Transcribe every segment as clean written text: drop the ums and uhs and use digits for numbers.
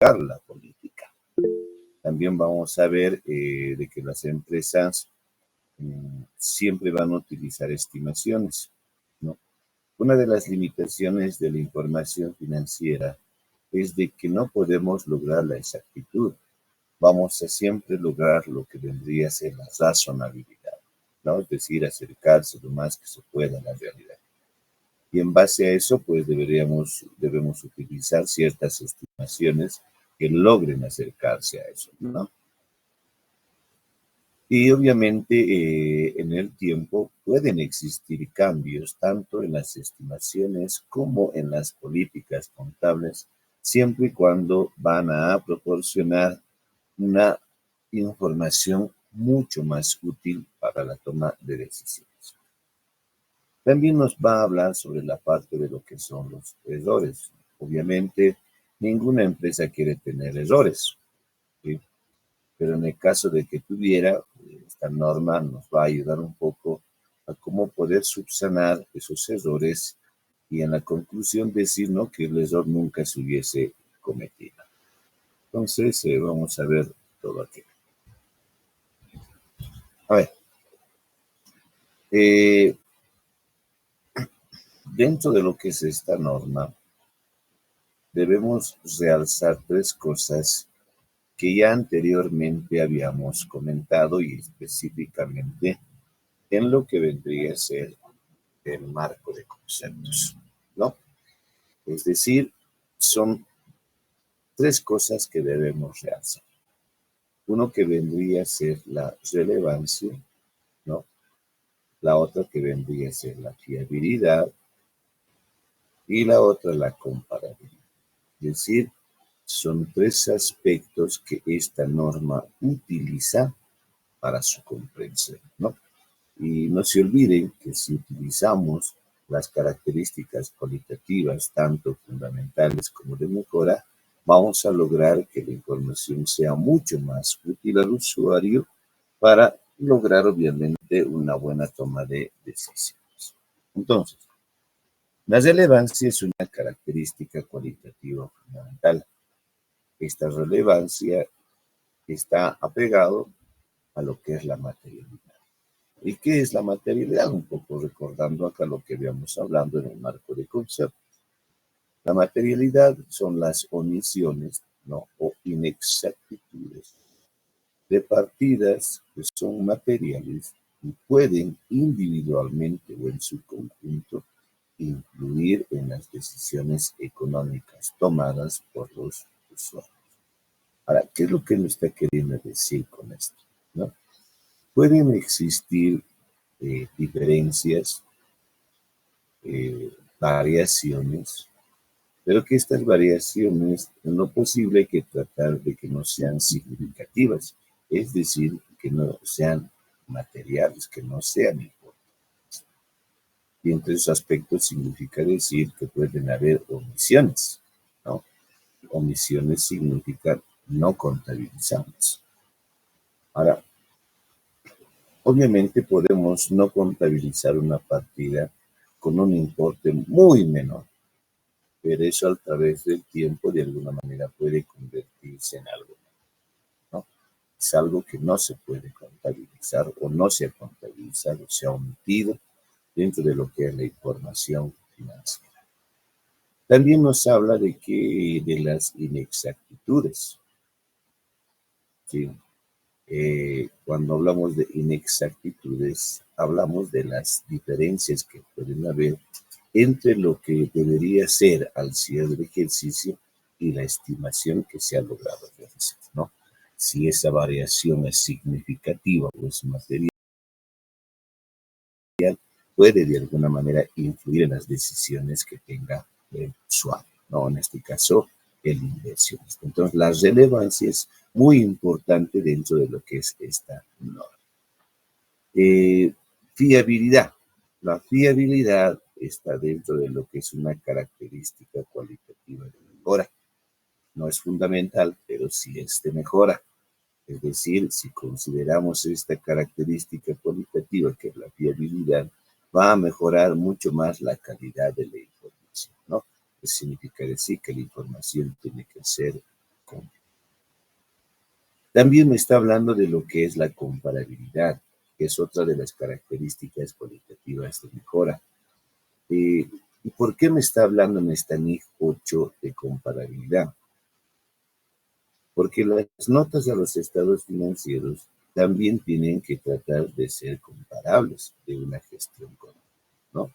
la política. También vamos a ver de que las empresas siempre van a utilizar estimaciones, ¿no? Una de las limitaciones de la información financiera es de que no podemos lograr la exactitud. Vamos a siempre lograr lo que vendría a ser la razonabilidad, ¿no? Es decir, acercarse lo más que se pueda a la realidad. Y en base a eso, pues debemos utilizar ciertas estimaciones que logren acercarse a eso, ¿no? Y obviamente en el tiempo pueden existir cambios tanto en las estimaciones como en las políticas contables, siempre y cuando van a proporcionar una información mucho más útil para la toma de decisiones. También nos va a hablar sobre la parte de lo que son los errores. Obviamente, ninguna empresa quiere tener errores, ¿sí? Pero en el caso de que tuviera, esta norma nos va a ayudar un poco a cómo poder subsanar esos errores y en la conclusión decir, ¿no?, que el error nunca se hubiese cometido. Entonces, vamos a ver todo aquí. A ver, eh, dentro de lo que es esta norma, debemos realzar tres cosas que ya anteriormente habíamos comentado y específicamente en lo que vendría a ser el marco de conceptos, ¿no? Es decir, son tres cosas que debemos realzar. Uno que vendría a ser la relevancia, ¿no? La otra que vendría a ser la fiabilidad y la otra la comparabilidad. Es decir, son tres aspectos que esta norma utiliza para su comprensión, ¿no? Y no se olviden que si utilizamos las características cualitativas, tanto fundamentales como de mejora, vamos a lograr que la información sea mucho más útil al usuario para lograr, obviamente, una buena toma de decisiones. Entonces, la relevancia es una característica cualitativa fundamental. Esta relevancia está apegado a lo que es la materialidad. ¿Y qué es la materialidad? Un poco recordando acá lo que habíamos hablado en el marco de conceptos. La materialidad son las omisiones, ¿no?, o inexactitudes de partidas que son materiales y pueden individualmente o en su conjunto influir en las decisiones económicas tomadas por los usuarios. Ahora, ¿qué es lo que nos está queriendo decir con esto, ¿no? Pueden existir diferencias, variaciones, pero que estas variaciones, en lo posible, hay que tratar de que no sean significativas, es decir, que no sean materiales, que no sean importantes. Y entre esos aspectos significa decir que pueden haber omisiones, ¿no? Omisiones significan no contabilizamos. Ahora, obviamente podemos no contabilizar una partida con un importe muy menor, pero eso a través del tiempo de alguna manera puede convertirse en algo, ¿no? Es algo que no se puede contabilizar o no se ha contabilizado, se ha omitido dentro de lo que es la información financiera. También nos habla de las inexactitudes, ¿sí? Cuando hablamos de inexactitudes, hablamos de las diferencias que pueden haber entre lo que debería ser al cierre del ejercicio y la estimación que se ha logrado realizar, ¿no? Si esa variación es significativa o es material, puede de alguna manera influir en las decisiones que tenga el usuario, ¿no? En este caso, el inversionista. Entonces, la relevancia es muy importante dentro de lo que es esta norma. Fiabilidad. La fiabilidad está dentro de lo que es una característica cualitativa de mejora. No es fundamental, pero sí es de mejora. Es decir, si consideramos esta característica cualitativa, que es la fiabilidad, va a mejorar mucho más la calidad de la información, ¿no? Eso significa decir que la información tiene que ser compra. También me está hablando de lo que es la comparabilidad, que es otra de las características cualitativas de mejora. ¿Y por qué me está hablando en esta NIC 8 de comparabilidad? Porque las notas a los estados financieros también tienen que tratar de ser comparables de una gestión correcta, ¿no?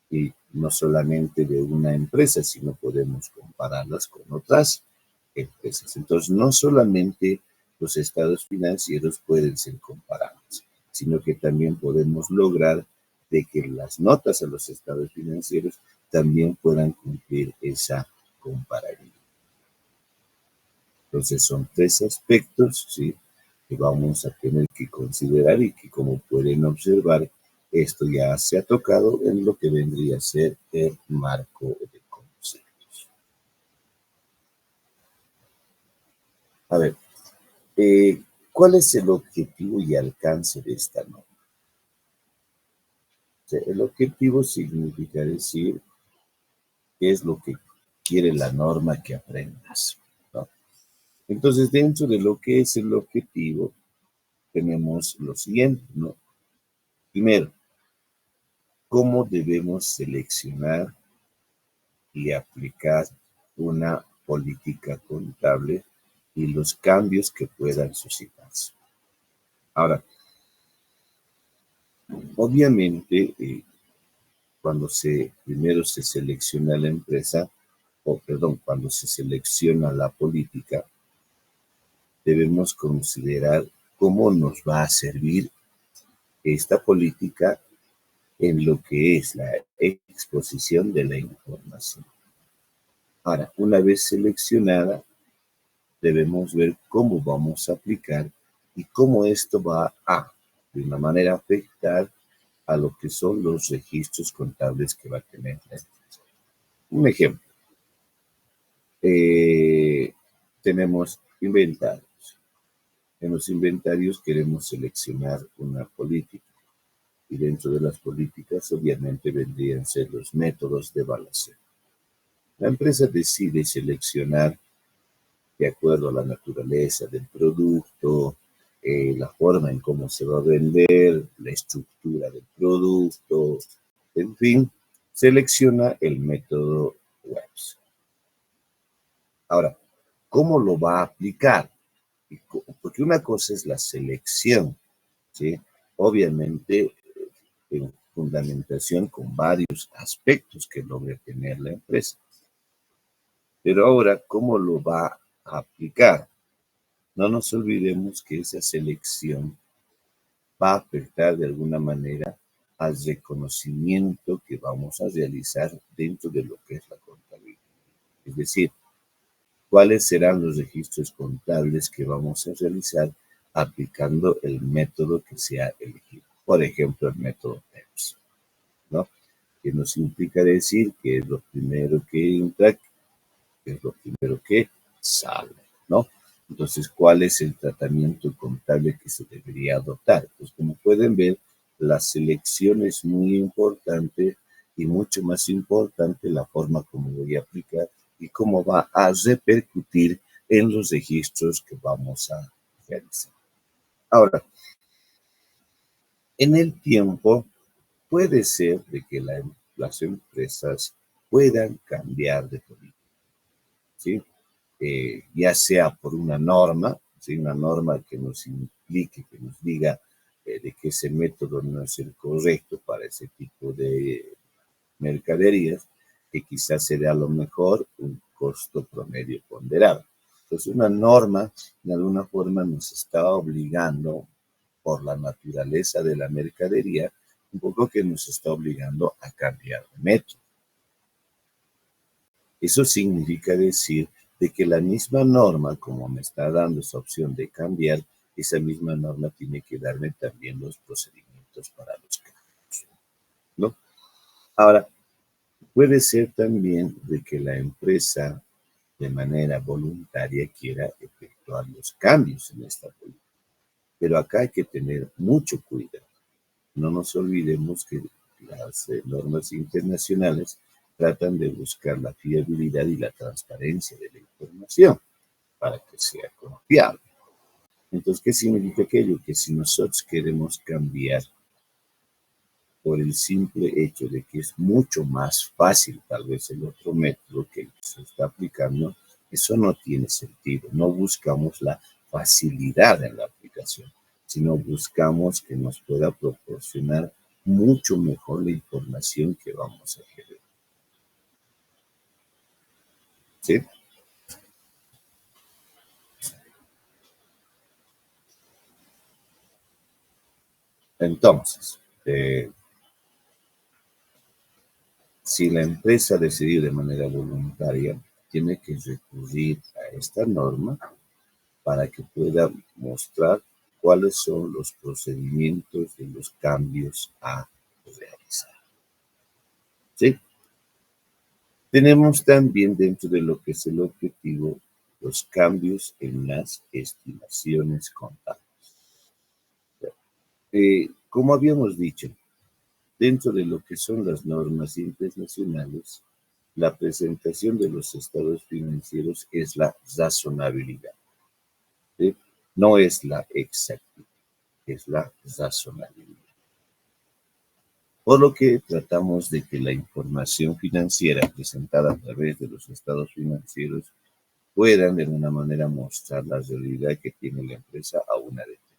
Y no solamente de una empresa, sino podemos compararlas con otras empresas. Entonces, no solamente los estados financieros pueden ser comparables, sino que también podemos lograr de que las notas a los estados financieros también puedan cumplir esa comparabilidad. Entonces, son tres aspectos, ¿sí?, que vamos a tener que considerar y que, como pueden observar, esto ya se ha tocado en lo que vendría a ser el marco de conceptos. A ver, ¿cuál es el objetivo y alcance de esta norma? O sea, el objetivo significa decir qué es lo que quiere la norma que aprendas, ¿no? Entonces, dentro de lo que es el objetivo, tenemos lo siguiente, ¿no? Primero, ¿cómo debemos seleccionar y aplicar una política contable y los cambios que puedan suscitarse? Ahora, obviamente, cuando primero se selecciona la empresa, o perdón, cuando se selecciona la política, debemos considerar cómo nos va a servir esta política en lo que es la exposición de la información. Ahora, una vez seleccionada, debemos ver cómo vamos a aplicar y cómo esto va a, de una manera, afectar a lo que son los registros contables que va a tener la empresa. Un ejemplo, tenemos inventarios. En los inventarios queremos seleccionar una política y dentro de las políticas obviamente vendrían a ser los métodos de evaluación. La empresa decide seleccionar de acuerdo a la naturaleza del producto, la forma en cómo se va a vender, la estructura del producto, en fin, selecciona el método WEBS. Ahora, ¿cómo lo va a aplicar? Porque una cosa es la selección, ¿sí? Obviamente, en fundamentación con varios aspectos que logre tener la empresa. Pero ahora, ¿cómo lo va a aplicar? No nos olvidemos que esa selección va a afectar de alguna manera al reconocimiento que vamos a realizar dentro de lo que es la contabilidad. Es decir, cuáles serán los registros contables que vamos a realizar aplicando el método que sea elegido. Por ejemplo, el método PEPS, ¿no? Que nos implica decir que es lo primero que entra, que es lo primero que sale, ¿no? Entonces, ¿cuál es el tratamiento contable que se debería adoptar? Pues como pueden ver, la selección es muy importante y mucho más importante la forma como voy a aplicar y cómo va a repercutir en los registros que vamos a realizar. Ahora, en el tiempo puede ser de que las empresas puedan cambiar de política, ¿sí? Ya sea por una norma, ¿sí?, una norma que nos implique, que nos diga de que ese método no es el correcto para ese tipo de mercaderías, que quizás sería a lo mejor un costo promedio ponderado. Entonces, una norma de alguna forma nos está obligando, por la naturaleza de la mercadería, un poco que nos está obligando a cambiar de método. Eso significa decir de que la misma norma, como me está dando esa opción de cambiar, esa misma norma tiene que darme también los procedimientos para los cambios, ¿no? Ahora, puede ser también de que la empresa de manera voluntaria quiera efectuar los cambios en esta política. Pero acá hay que tener mucho cuidado. No nos olvidemos que las normas internacionales tratan de buscar la fiabilidad y la transparencia de la información. para que sea confiable. Entonces, ¿qué significa aquello? Que si nosotros queremos cambiar por el simple hecho de que es mucho más fácil tal vez el otro método que se está aplicando, eso no tiene sentido. No buscamos la facilidad en la aplicación, sino buscamos que nos pueda proporcionar mucho mejor la información que vamos a querer. ¿Sí? Entonces, si la empresa decidió de manera voluntaria, tiene que recurrir a esta norma para que pueda mostrar cuáles son los procedimientos de los cambios a realizar. ¿Sí? Tenemos también dentro de lo que es el objetivo los cambios en las estimaciones contables. Como habíamos dicho, dentro de lo que son las normas internacionales, la presentación de los estados financieros es la razonabilidad, ¿sí? No es la exactitud, es la razonabilidad. Por lo que tratamos de que la información financiera presentada a través de los estados financieros puedan de alguna manera mostrar la realidad que tiene la empresa a una determinada.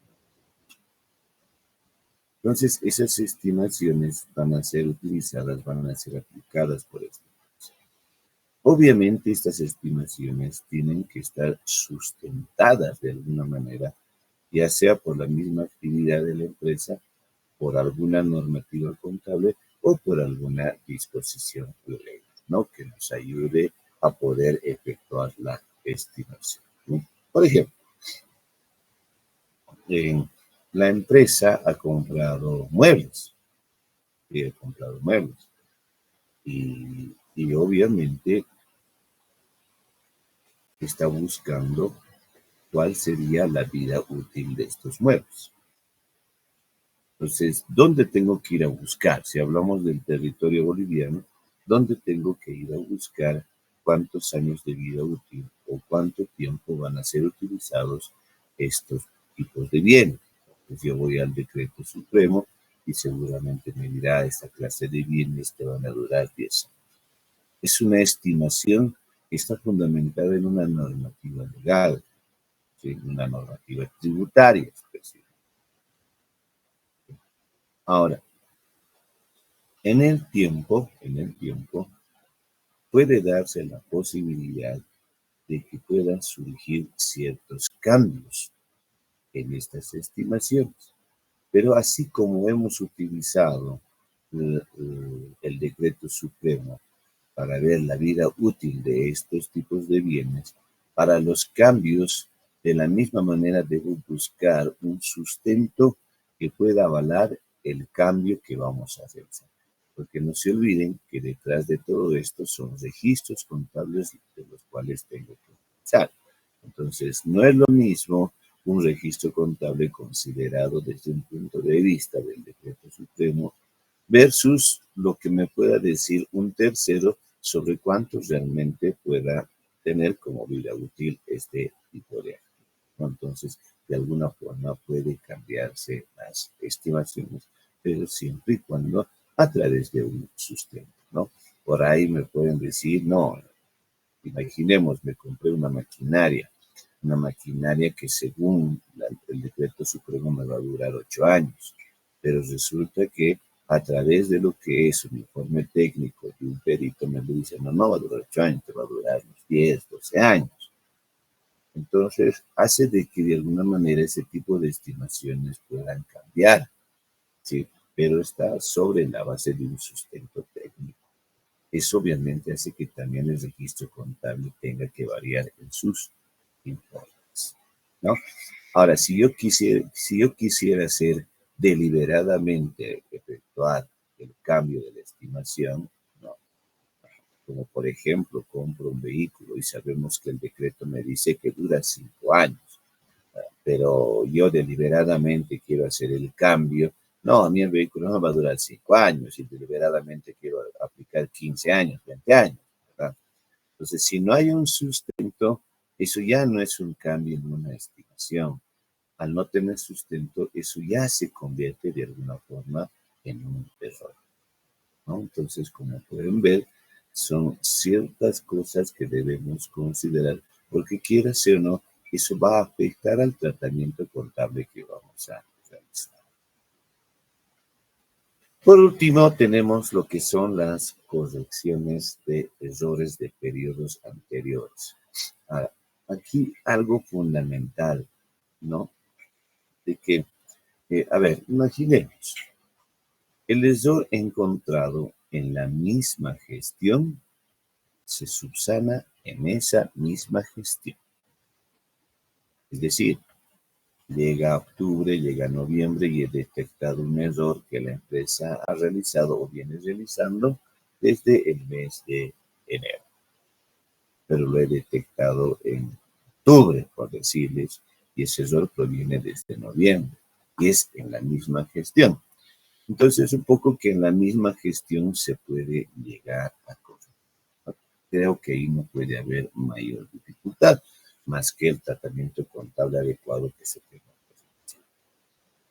Entonces, esas estimaciones van a ser utilizadas, van a ser aplicadas por esta empresa. Obviamente, estas estimaciones tienen que estar sustentadas de alguna manera, ya sea por la misma actividad de la empresa, por alguna normativa contable o por alguna disposición legal, ¿no? Que nos ayude a poder efectuar la estimación, ¿no? Por ejemplo, la empresa ha comprado muebles, y ha comprado muebles, y obviamente está buscando cuál sería la vida útil de estos muebles. Entonces, ¿dónde tengo que ir a buscar? Si hablamos del territorio boliviano, ¿dónde tengo que ir a buscar cuántos años de vida útil o cuánto tiempo van a ser utilizados estos tipos de bienes? Pues yo voy al decreto supremo y seguramente me dirá esta clase de bienes te van a durar 10 años. Es una estimación que está fundamentada en una normativa legal, ¿sí? Una normativa tributaria específica. Ahora, en el tiempo puede darse la posibilidad de que puedan surgir ciertos cambios en estas estimaciones. Pero así como hemos utilizado el decreto supremo para ver la vida útil de estos tipos de bienes, para los cambios, de la misma manera debo buscar un sustento que pueda avalar el cambio que vamos a hacer. Porque no se olviden que detrás de todo esto son registros contables de los cuales tengo que utilizar. Entonces, no es lo mismo un registro contable considerado desde un punto de vista del decreto supremo versus lo que me pueda decir un tercero sobre cuánto realmente pueda tener como vida útil este tipo de activo, ¿no? Entonces, de alguna forma puede cambiarse las estimaciones, pero siempre y cuando a través de un sustento, ¿no? Por ahí me pueden decir, no, imaginemos, me compré una maquinaria que según el decreto supremo me va a durar 8 años, pero resulta que a través de lo que es un informe técnico de un perito me dice, no, no va a durar 8 años, te va a durar unos 10, 12 años. Entonces, hace de que de alguna manera ese tipo de estimaciones puedan cambiar, ¿sí? Pero está sobre la base de un sustento técnico. Eso obviamente hace que también el registro contable tenga que variar en sus informes, ¿no? Ahora, si yo quisiera hacer deliberadamente efectuar el cambio de la estimación, ¿no? Como por ejemplo, compro un vehículo y sabemos que el decreto me dice que dura 5 años, pero yo deliberadamente quiero hacer el cambio. No, a mí el vehículo no va a durar 5 años y deliberadamente quiero aplicar 15 años, 20 años, ¿verdad? Entonces, si no hay un sustento, Eso ya no es un cambio en una estimación. Al no tener sustento, eso ya se convierte de alguna forma en un error, ¿no? Entonces, como pueden ver, son ciertas cosas que debemos considerar, porque quiera ser o no, eso va a afectar al tratamiento contable que vamos a realizar. Por último, tenemos lo que son las correcciones de errores de periodos anteriores. Ahora, aquí algo fundamental, ¿no? De que, a ver, imaginemos, el error encontrado en la misma gestión se subsana en esa misma gestión. Es decir, llega octubre, llega noviembre y he detectado un error que la empresa ha realizado o viene realizando desde el mes de enero. Pero lo he detectado en octubre, por decirles, y ese error proviene desde noviembre y es en la misma gestión. Entonces, un poco que en la misma gestión se puede llegar a corregir. Creo que ahí no puede haber mayor dificultad, más que el tratamiento contable adecuado que se tenga.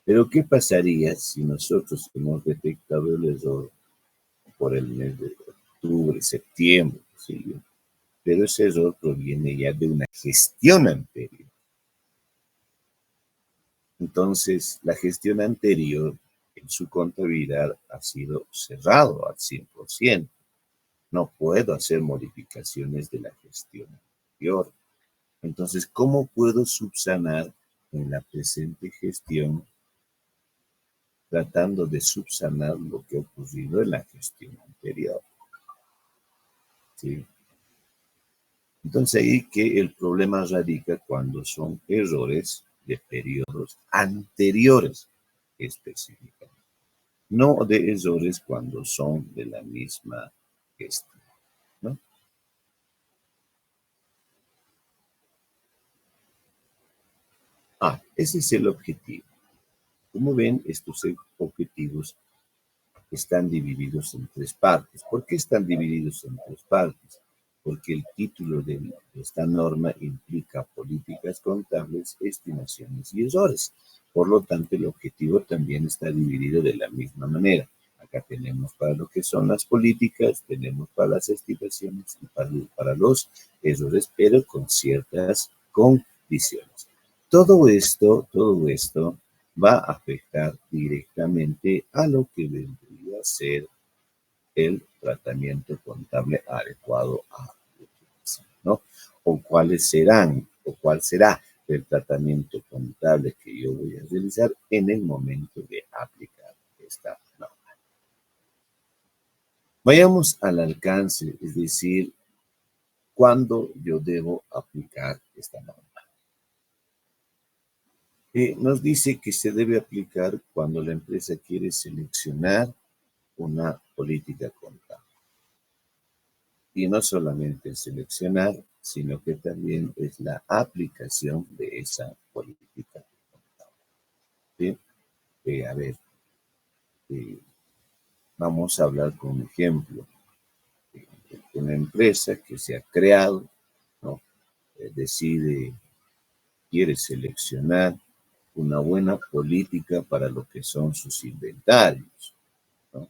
Pero, ¿qué pasaría si nosotros hemos detectado el error por el mes de octubre, septiembre, ¿sí? Pero ese error proviene ya de una gestión anterior? Entonces, la gestión anterior en su contabilidad ha sido cerrado al 100%. No puedo hacer modificaciones de la gestión anterior. Entonces, ¿cómo puedo subsanar en la presente gestión tratando de subsanar lo que ha ocurrido en la gestión anterior? ¿Sí? Entonces ahí que el problema radica cuando son errores de periodos anteriores específicamente, no de errores cuando son de la misma gestión, ¿no? Ese es el objetivo. Como ven, estos objetivos están divididos en tres partes. ¿Por qué están divididos en tres partes? Porque el título de esta norma implica políticas contables, estimaciones y errores. Por lo tanto, el objetivo también está dividido de la misma manera. Acá tenemos para lo que son las políticas, tenemos para las estimaciones y para los errores, pero con ciertas condiciones. Todo esto va a afectar directamente a lo que vendría a ser el tratamiento contable adecuado a utilizar, ¿no? O cuál será el tratamiento contable que yo voy a realizar en el momento de aplicar esta norma. Vayamos al alcance, es decir, cuándo yo debo aplicar esta norma. Nos dice que se debe aplicar cuando la empresa quiere seleccionar una política contable. Y no solamente seleccionar, sino que también es la aplicación de esa política contable. ¿Sí? A ver, eh, vamos a hablar con un ejemplo. Una empresa que se ha creado, ¿no? Quiere seleccionar una buena política para lo que son sus inventarios, ¿no?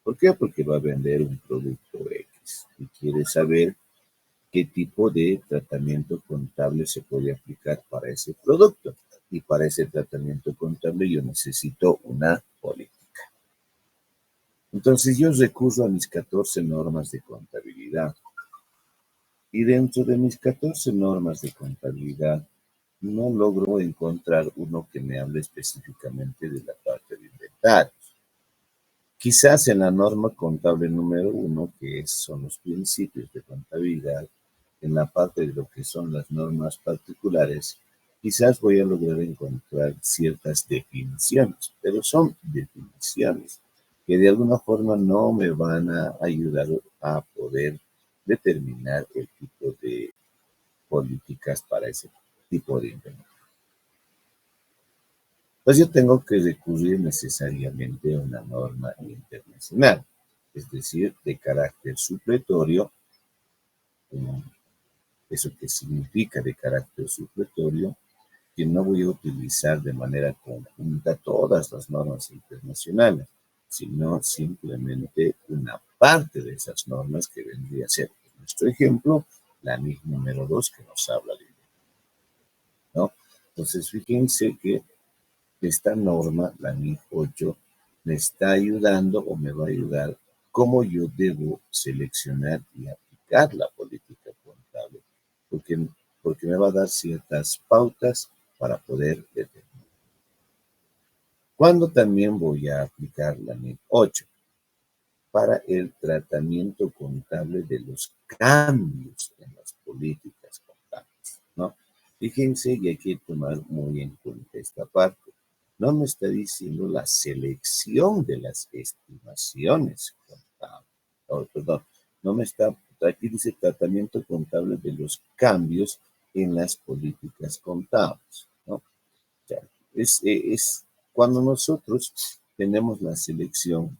¿Por qué? Porque va a vender un producto X y quiere saber qué tipo de tratamiento contable se puede aplicar para ese producto. Y para ese tratamiento contable yo necesito una política. Entonces yo recurro a mis 14 normas de contabilidad. Y dentro de mis 14 normas de contabilidad no logro encontrar uno que me hable específicamente de la parte de inventarios. Quizás en la norma contable número 1, son los principios de contabilidad, en la parte de lo que son las normas particulares, quizás voy a lograr encontrar ciertas definiciones, pero son definiciones que de alguna forma no me van a ayudar a poder determinar el tipo de políticas para ese tipo de inventario. Pues yo tengo que recurrir necesariamente a una norma internacional, es decir, de carácter supletorio, ¿Eso qué significa de carácter supletorio? Que no voy a utilizar de manera conjunta todas las normas internacionales, sino simplemente una parte de esas normas que vendría a ser, en nuestro ejemplo, la NIC número 2 que nos habla de, ¿no? Entonces, fíjense que esta norma, la NIC 8, me está ayudando o me va a ayudar cómo yo debo seleccionar y aplicar la política contable, porque, porque me va a dar ciertas pautas para poder determinar. ¿Cuándo también voy a aplicar la NIC 8? Para el tratamiento contable de los cambios en las políticas contables, ¿no? Fíjense, y hay que tomar muy en cuenta esta parte. No me está diciendo la selección de las estimaciones contables. Oh, perdón, no me está, aquí dice tratamiento contable de los cambios en las políticas contables, ¿no? O sea, es cuando nosotros tenemos la selección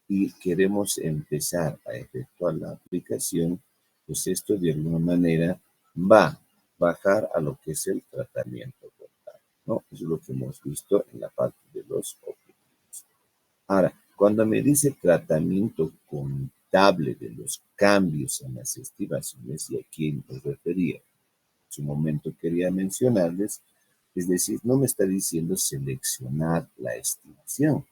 y queremos empezar a efectuar la aplicación, pues esto de alguna manera va a bajar a lo que es el tratamiento contable, ¿no? Eso es lo que hemos visto en la parte de los objetivos. Ahora, cuando me dice tratamiento contable de los cambios en las estimaciones, y a quién me refería, en su momento quería mencionarles, es decir, no me está diciendo seleccionar la estimación,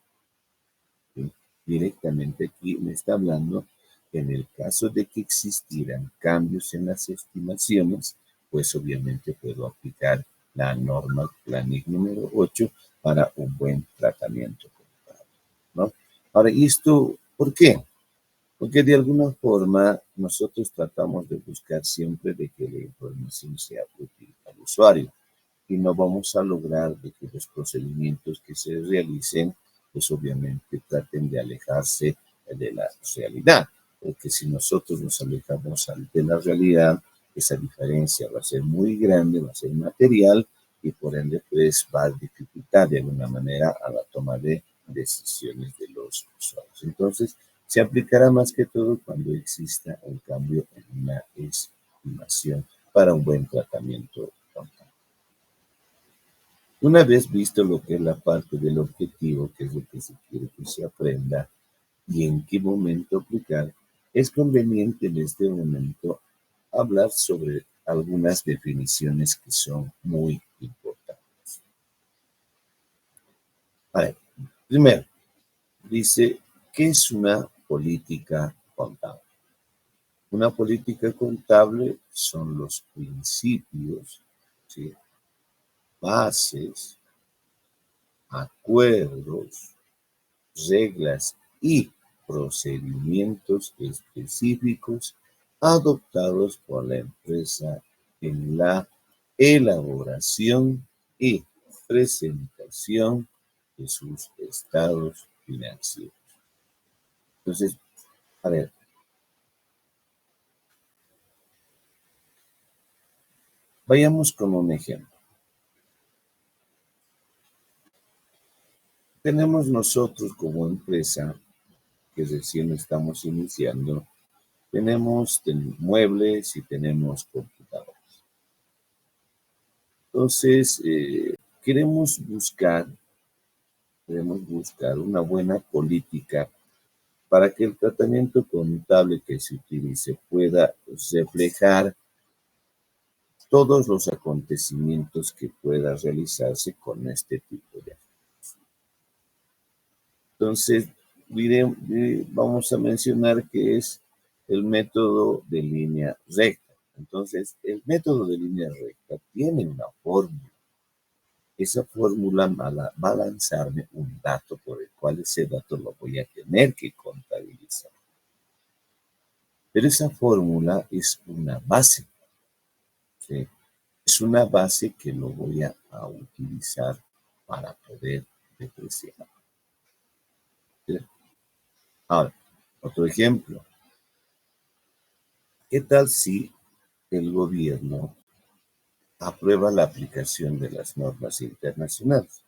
¿sí? Directamente aquí me está hablando en el caso de que existieran cambios en las estimaciones, pues obviamente puedo aplicar la norma PLANIC número 8 para un buen tratamiento contable, ¿no? Ahora, ¿y esto por qué? Porque de alguna forma nosotros tratamos de buscar siempre de que la información sea útil al usuario y no vamos a lograr de que los procedimientos que se realicen, pues obviamente traten de alejarse de la realidad, porque si nosotros nos alejamos de la realidad, esa diferencia va a ser muy grande, va a ser material y por ende pues va a dificultar de alguna manera a la toma de decisiones de los usuarios. Entonces, se aplicará más que todo cuando exista un cambio en una estimación para un buen tratamiento contable. Una vez visto lo que es la parte del objetivo, que es lo que se quiere que se aprenda y en qué momento aplicar, es conveniente en este momento hablar sobre algunas definiciones que son muy importantes. A ver, primero, dice, ¿qué es una política contable? Una política contable son los principios, ¿sí? Bases, acuerdos, reglas y procedimientos específicos adoptados por la empresa en la elaboración y presentación de sus estados financieros. Entonces, a ver, vayamos con un ejemplo. Tenemos nosotros como empresa, que recién estamos iniciando, tenemos muebles y tenemos computadoras. Entonces, queremos buscar una buena política para que el tratamiento contable que se utilice pueda reflejar todos los acontecimientos que pueda realizarse con este tipo de actos. Entonces, vamos a mencionar que es el método de línea recta. Entonces, el método de línea recta tiene una fórmula. Esa fórmula va a lanzarme un dato por el cual ese dato lo voy a tener que contabilizar. Pero esa fórmula es una base, ¿sí? Es una base que lo voy a utilizar para poder depreciar, ¿sí? Ahora, otro ejemplo. ¿Qué tal si el gobierno aprueba la aplicación de las normas internacionales?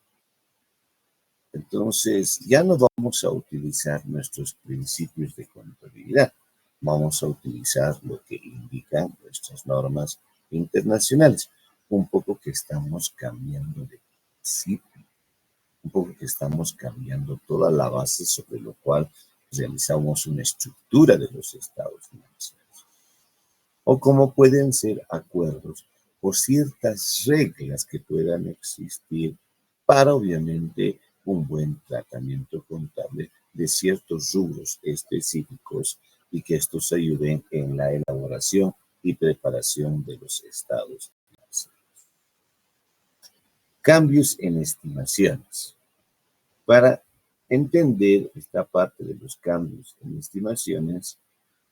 Entonces, ya no vamos a utilizar nuestros principios de contabilidad, vamos a utilizar lo que indican nuestras normas internacionales. Un poco que estamos cambiando de principio, un poco que estamos cambiando toda la base sobre lo cual realizamos una estructura de los estados financieros. O como pueden ser acuerdos por ciertas reglas que puedan existir para, obviamente, un buen tratamiento contable de ciertos rubros específicos y que estos ayuden en la elaboración y preparación de los estados financieros. Cambios en estimaciones. Para entender esta parte de los cambios en estimaciones,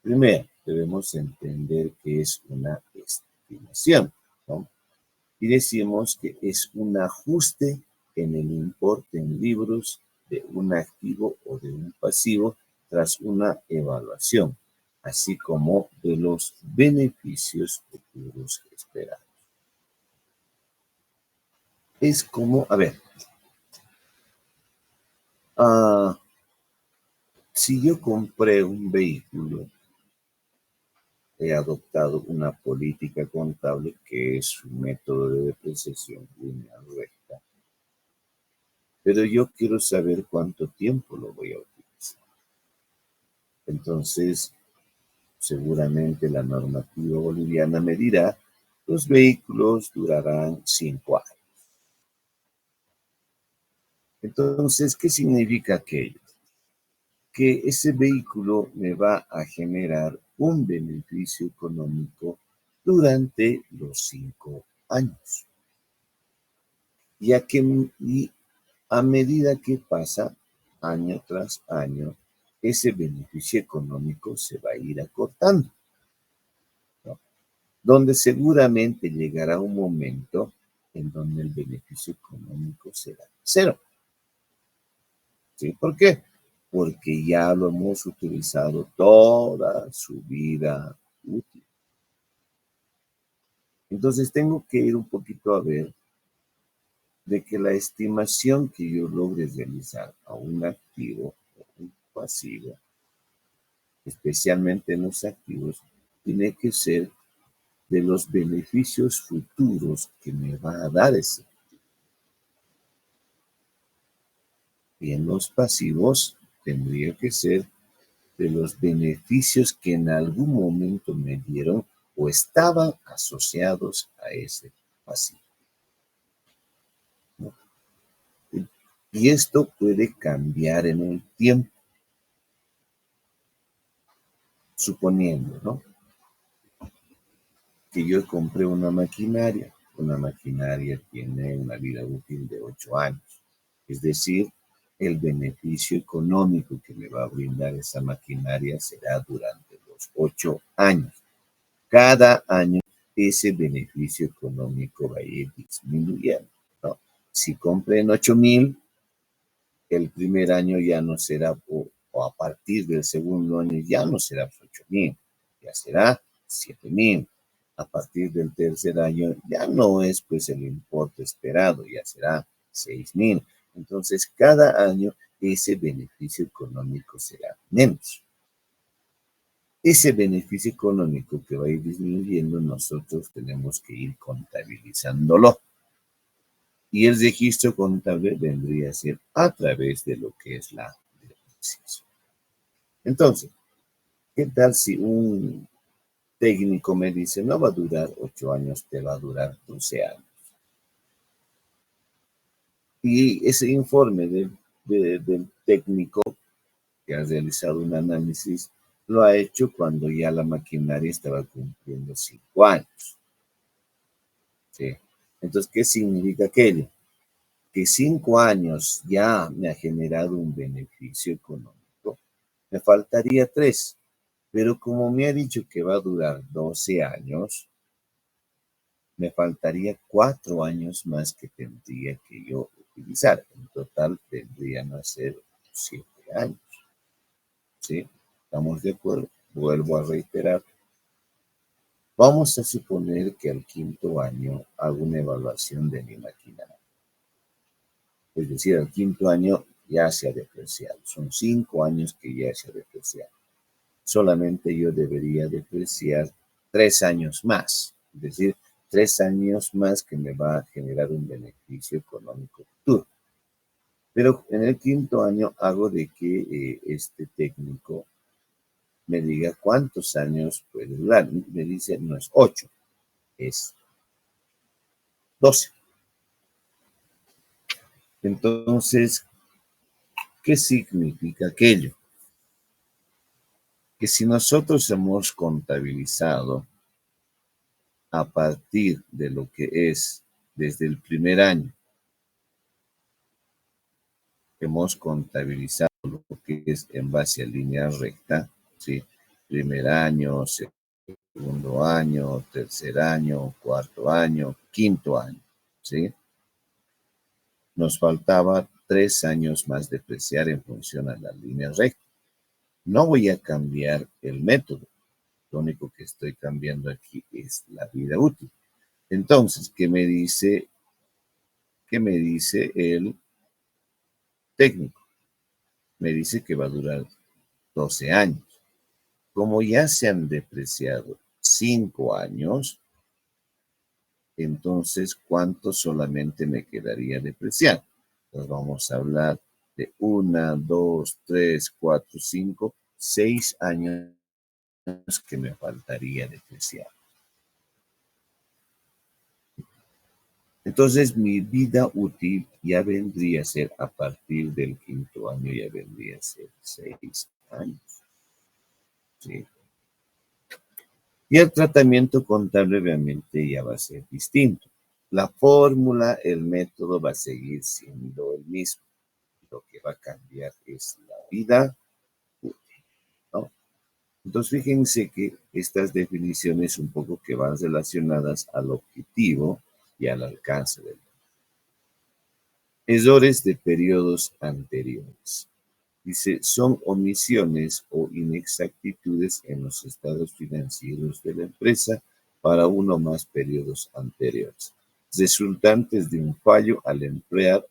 primero debemos entender que es una estimación, ¿no? Y decimos que es un ajuste en el importe en libros de un activo o de un pasivo tras una evaluación, así como de los beneficios futuros esperados. Es como, a ver, ah, si yo compré un vehículo, he adoptado una política contable que es un método de depreciación lineal recta, pero yo quiero saber cuánto tiempo lo voy a utilizar. Entonces, seguramente la normativa boliviana me dirá, los vehículos durarán 5 años. Entonces, ¿qué significa aquello? Que ese vehículo me va a generar un beneficio económico durante los 5 años. Y a medida que pasa, año tras año, ese beneficio económico se va a ir acortando, ¿no? Donde seguramente llegará un momento en donde el beneficio económico será cero. ¿Sí? ¿Por qué? Porque ya lo hemos utilizado toda su vida útil. Entonces tengo que ir un poquito a ver de que la estimación que yo logre realizar a un activo o un pasivo, especialmente en los activos, tiene que ser de los beneficios futuros que me va a dar ese. Y en los pasivos tendría que ser de los beneficios que en algún momento me dieron o estaban asociados a ese pasivo, ¿no? Y esto puede cambiar en el tiempo, suponiendo, ¿no? Que yo compré una maquinaria tiene una vida útil de 8 años, es decir, el beneficio económico que me va a brindar esa maquinaria será durante los 8 años. Cada año ese beneficio económico va a ir disminuyendo, ¿no? Si compré en 8,000, el primer año ya no será, o a partir del segundo año ya no será 8,000, ya será 7,000. A partir del tercer año ya no es pues el importe esperado, ya será 6,000. Entonces, cada año ese beneficio económico será menos. Ese beneficio económico que va a ir disminuyendo, nosotros tenemos que ir contabilizándolo. Y el registro contable vendría a ser a través de lo que es la depreciación. Entonces, ¿qué tal si un técnico me dice, no va a durar 8 años, te va a durar 12 años? Y ese informe del técnico que ha realizado un análisis lo ha hecho cuando ya la maquinaria estaba cumpliendo 5 años. ¿Sí? Entonces, ¿qué significa aquello? Que 5 años ya me ha generado un beneficio económico, me faltaría 3, pero como me ha dicho que va a durar 12 años, me faltaría 4 años más que tendría que yo utilizar. En total tendrían a ser 7 años. ¿Sí? ¿Estamos de acuerdo? Vuelvo a reiterar. Vamos a suponer que al quinto año hago una evaluación de mi maquinaria. Es decir, al quinto año ya se ha depreciado. Son 5 años que ya se ha depreciado. solamente yo debería depreciar 3 años más, es decir, 3 años más que me va a generar un beneficio económico futuro. Pero en el quinto año hago de que este técnico me diga cuántos años puede durar. Me dice, no es 8, es 12. Entonces, ¿qué significa aquello? Que si nosotros hemos contabilizado a partir de lo que es desde el primer año, hemos contabilizado lo que es en base a línea recta, ¿sí? Primer año, segundo año, tercer año, cuarto año, quinto año, ¿sí? Nos faltaba 3 años más de depreciar en función a la línea recta. No voy a cambiar el método. Lo único que estoy cambiando aquí es la vida útil. Entonces, qué me dice el técnico? Me dice que va a durar 12 años. Como ya se han depreciado 5 años, entonces, ¿cuánto solamente me quedaría depreciar? Entonces, vamos a hablar de 1, 2, 3, 4, 5, 6 años que me faltaría depreciar. Entonces, mi vida útil ya vendría a ser, a partir del quinto año, ya vendría a ser 6 años. ¿Sí? Y el tratamiento contable obviamente ya va a ser distinto. La fórmula, el método va a seguir siendo el mismo. Lo que va a cambiar es la vida útil, ¿no? Entonces, fíjense que estas definiciones un poco que van relacionadas al objetivo y al alcance del errores de periodos anteriores. Dice, son omisiones o inexactitudes en los estados financieros de la empresa para uno o más periodos anteriores, resultantes de un fallo al emplear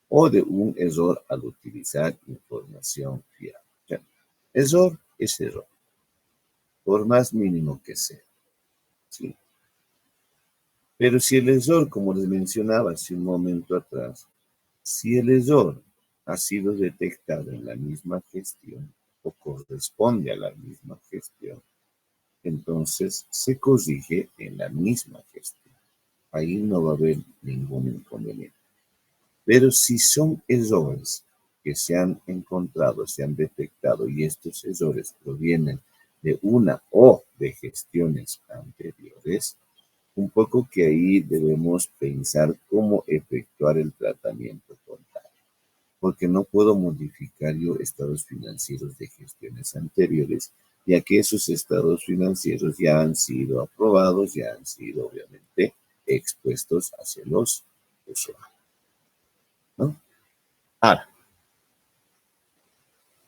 o de un error al utilizar información fiable. O sea, error es error, por más mínimo que sea. ¿Sí? Pero si el error, como les mencionaba hace un momento atrás, si el error ha sido detectado en la misma gestión o corresponde a la misma gestión, entonces se corrige en la misma gestión. Ahí no va a haber ningún inconveniente. Pero si son errores que se han encontrado, se han detectado y estos errores provienen de una o de gestiones anteriores, un poco que ahí debemos pensar cómo efectuar el tratamiento contable, porque no puedo modificar yo estados financieros de gestiones anteriores, ya que esos estados financieros ya han sido aprobados, ya han sido obviamente expuestos hacia los usuarios, ¿no? Ahora,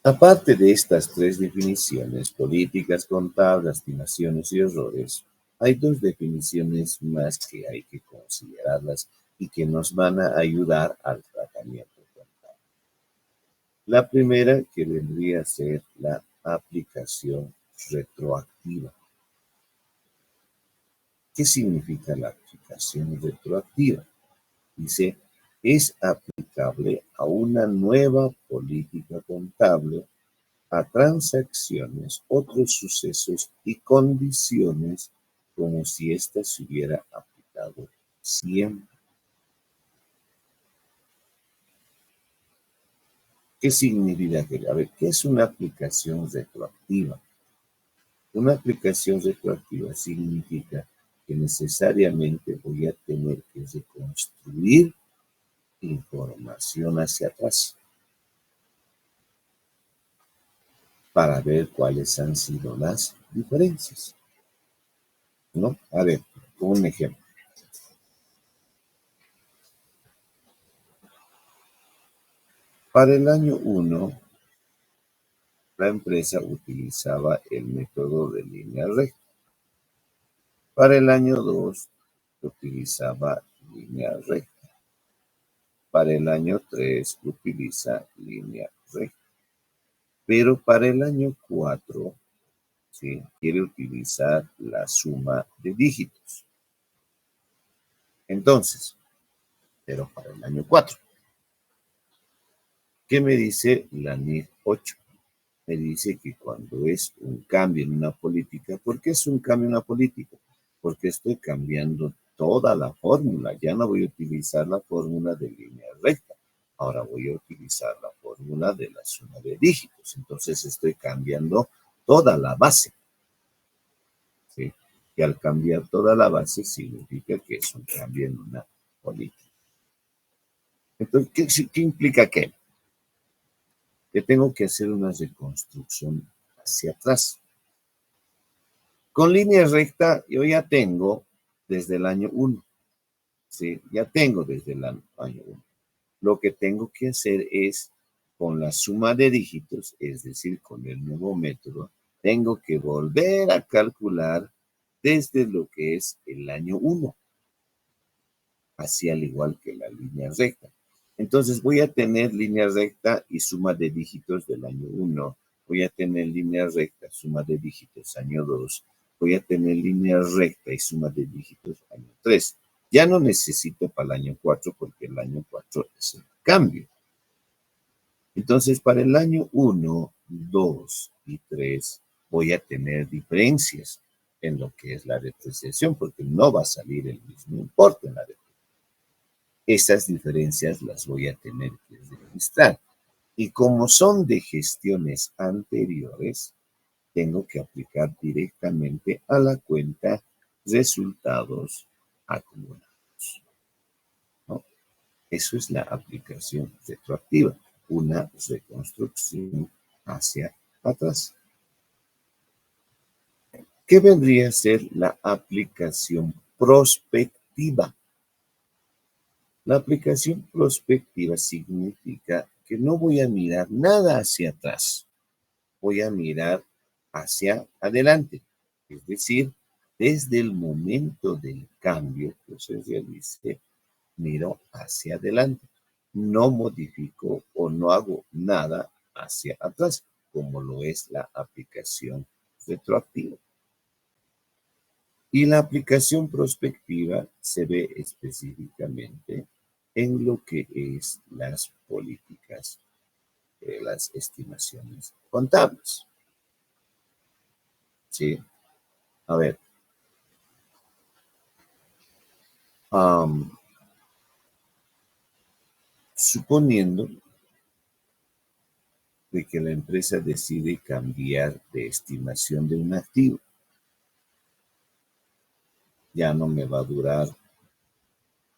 aparte de estas tres definiciones, políticas contables, estimaciones y errores, hay dos definiciones más que hay que considerarlas y que nos van a ayudar al tratamiento contable. La primera que vendría a ser la aplicación retroactiva. ¿Qué significa la aplicación retroactiva? Dice, es aplicable a una nueva política contable, a transacciones, otros sucesos y condiciones como si ésta se hubiera aplicado siempre. ¿Qué significa? A ver, ¿qué es una aplicación retroactiva? Una aplicación retroactiva significa que necesariamente voy a tener que reconstruir información hacia atrás para ver cuáles han sido las diferencias, ¿no? A ver, un ejemplo. Para el año 1, la empresa utilizaba el método de línea recta. Para el año 2, utilizaba línea recta. Para el año 3, utiliza línea recta. Pero para el año 4, ¿sí?, quiere utilizar la suma de dígitos. Entonces, pero para el año 4, ¿qué me dice la NIF 8? Me dice que cuando es un cambio en una política, ¿por qué es un cambio en una política? Porque estoy cambiando toda la fórmula. Ya no voy a utilizar la fórmula de línea recta. Ahora voy a utilizar la fórmula de la suma de dígitos. Entonces estoy cambiando toda la base, ¿sí? Y al cambiar toda la base significa que es un cambio en una política. Entonces, ¿qué implica qué? Que tengo que hacer una reconstrucción hacia atrás. Con línea recta yo ya tengo desde el año 1, ¿sí? Ya tengo desde el año 1. Lo que tengo que hacer es, con la suma de dígitos, es decir, con el nuevo método, tengo que volver a calcular desde lo que es el año 1, así al igual que la línea recta. Entonces voy a tener línea recta y suma de dígitos del año 1. Voy a tener línea recta, suma de dígitos año 2. Voy a tener línea recta y suma de dígitos año 3. Ya no necesito para el año 4 porque el año 4 es el cambio. Entonces para el año 1, 2 y 3 voy a tener diferencias en lo que es la depreciación porque no va a salir el mismo importe en la depreciación. Esas diferencias las voy a tener que registrar. Y como son de gestiones anteriores, tengo que aplicar directamente a la cuenta resultados acumulados, ¿no? Eso es la aplicación retroactiva, una reconstrucción hacia atrás. ¿Qué vendría a ser la aplicación prospectiva? La aplicación prospectiva significa que no voy a mirar nada hacia atrás, voy a mirar hacia adelante. Es decir, desde el momento del cambio que se realice, miro hacia adelante. No modifico o no hago nada hacia atrás, como lo es la aplicación retroactiva. Y la aplicación prospectiva se ve específicamente en lo que es las políticas, las estimaciones contables. ¿Sí? A ver, suponiendo de que la empresa decide cambiar de estimación de un activo, ya no me va a durar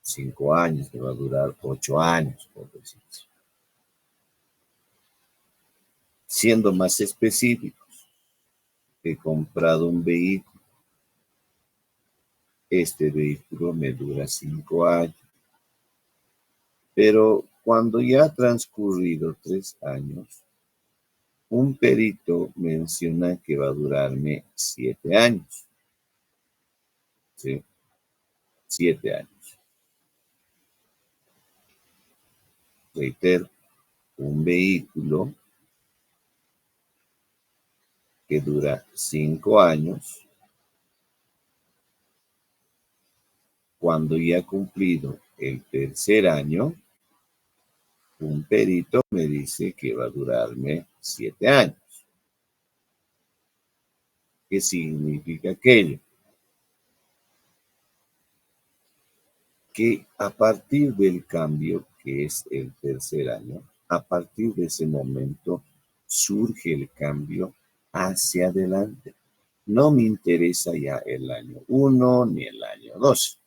5 años, me va a durar 8 años, por decirlo. Siendo más específicos, he comprado un vehículo. Este vehículo me dura 5 años. Pero cuando ya ha transcurrido 3 años, un perito menciona que va a durarme 7 años. ¿Sí? 7 años. Reitero, un vehículo que dura 5 años, cuando ya ha cumplido el tercer año, un perito me dice que va a durarme 7 años. ¿Qué significa aquello? Que a partir del cambio, que es el tercer año, a partir de ese momento surge el cambio hacia adelante. No me interesa ya el año 1 ni el año 2,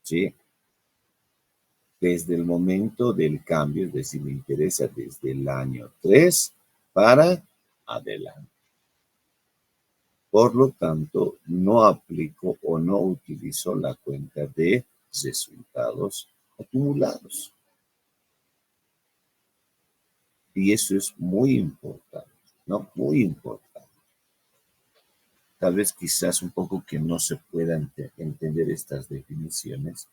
¿sí? Desde el momento del cambio, es decir, me interesa desde el año 3 para adelante. Por lo tanto, no aplico o no utilizo la cuenta de resultados acumulados. Y eso es muy importante, ¿no? Muy importante. Tal vez quizás un poco que no se puedan entender estas definiciones,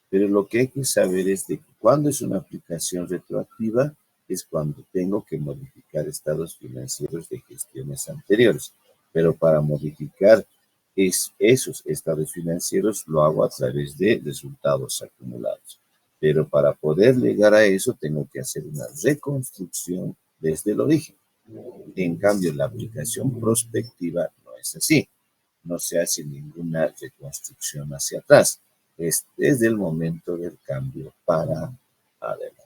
pero lo que hay que saber es de que cuando es una aplicación retroactiva, es cuando tengo que modificar estados financieros de gestiones anteriores. Pero para modificar esos estados financieros lo hago a través de resultados acumulados. Pero para poder llegar a eso tengo que hacer una reconstrucción desde el origen. En cambio, la aplicación prospectiva no es así. No se hace ninguna reconstrucción hacia atrás. Es desde el momento del cambio para adelante.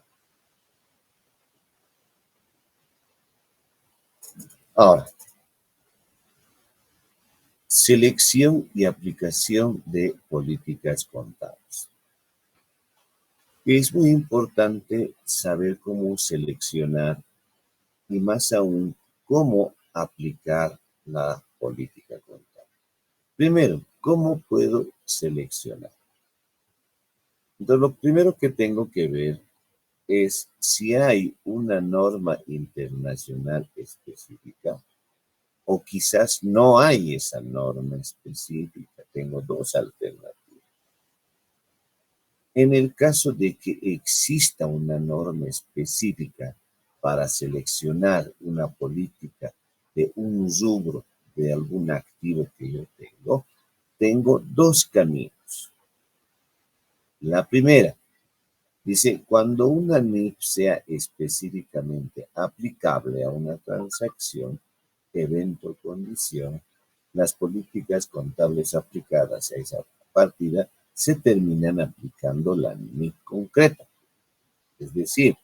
Ahora, selección y aplicación de políticas contables. Es muy importante saber cómo seleccionar y más aún cómo aplicar la política contable. Primero, ¿cómo puedo seleccionar? Entonces, lo primero que tengo que ver es si hay una norma internacional específica o quizás no hay esa norma específica. Tengo dos alternativas. En el caso de que exista una norma específica para seleccionar una política de un rubro de algún activo que yo tengo dos caminos. La primera, dice, cuando una NIF sea específicamente aplicable a una transacción, evento o condición, las políticas contables aplicadas a esa partida se terminan aplicando la NIF concreta. Es decir,